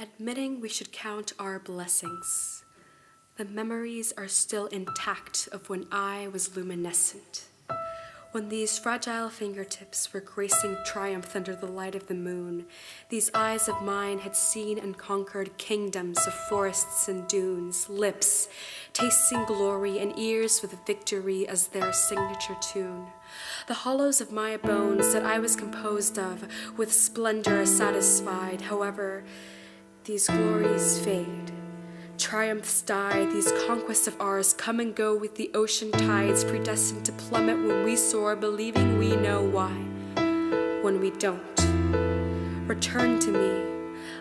Admitting we should count our blessings, the memories are still intact of when I was luminescent, when these fragile fingertips were gracing triumph under the light of the moon. These eyes of mine had seen and conquered kingdoms of forests and dunes, lips tasting glory and ears with victory as their signature tune. The hollows of my bones that I was composed of with splendor satisfied. However, these glories fade, triumphs die, these conquests of ours come and go with the ocean tides, predestined to plummet when we soar, believing we know why. When we don't, return to me.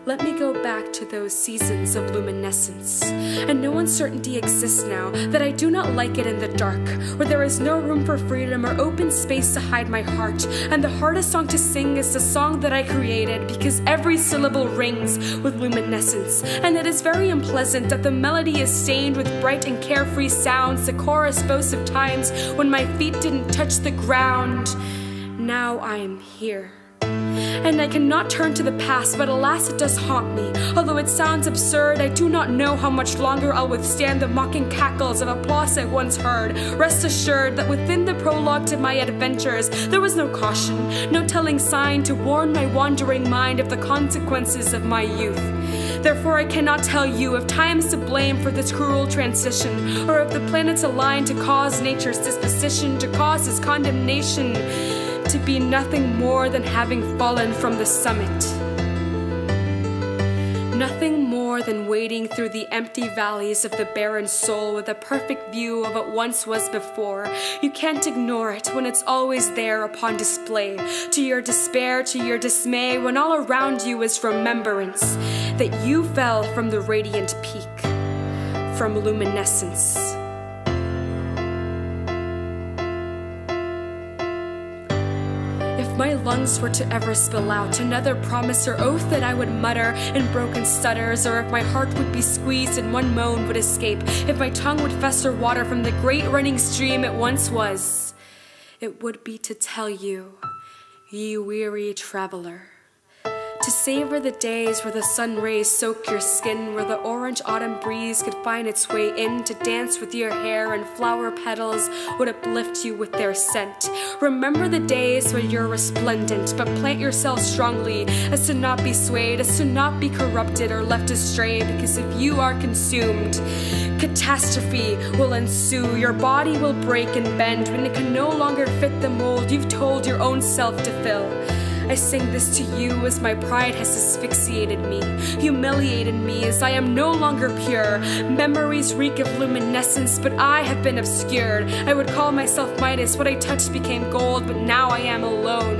Let me go back to those seasons of luminescence. And no uncertainty exists now that I do not like it in the dark, where there is no room for freedom or open space to hide my heart. And the hardest song to sing is the song that I created, because every syllable rings with luminescence. And it is very unpleasant that the melody is stained with bright and carefree sounds. The chorus boasts of times when my feet didn't touch the ground. Now I am here. And I cannot turn to the past, but alas, it does haunt me. Although it sounds absurd, I do not know how much longer I'll withstand the mocking cackles of applause I once heard. Rest assured that within the prologue to my adventures, there was no caution, no telling sign to warn my wandering mind of the consequences of my youth. Therefore, I cannot tell you if time is to blame for this cruel transition, or if the planets align to cause nature's disposition, to cause his condemnation to be nothing more than having fallen from the summit. Nothing more than wading through the empty valleys of the barren soul with a perfect view of what once was before. You can't ignore it when it's always there upon display, to your despair, to your dismay, when all around you is remembrance that you fell from the radiant peak, from luminescence. If my lungs were to ever spill out another promise or oath that I would mutter in broken stutters, or if my heart would be squeezed and one moan would escape, if my tongue would fester water from the great running stream it once was, it would be to tell you, ye weary traveler, to savor the days where the sun rays soak your skin, where the orange autumn breeze could find its way in, to dance with your hair and flower petals would uplift you with their scent. Remember the days when you're resplendent, but plant yourself strongly as to not be swayed, as to not be corrupted or left astray, because if you are consumed, catastrophe will ensue. Your body will break and bend when it can no longer fit the mold you've told your own self to fill. I sing this to you as my pride has asphyxiated me, humiliated me as I am no longer pure. Memories reek of luminescence, but I have been obscured. I would call myself Midas, what I touched became gold, but now I am alone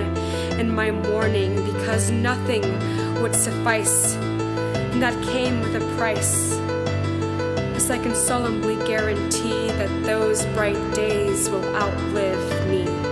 in my mourning, because nothing would suffice, and that came with a price. As I can solemnly guarantee that those bright days will outlive me.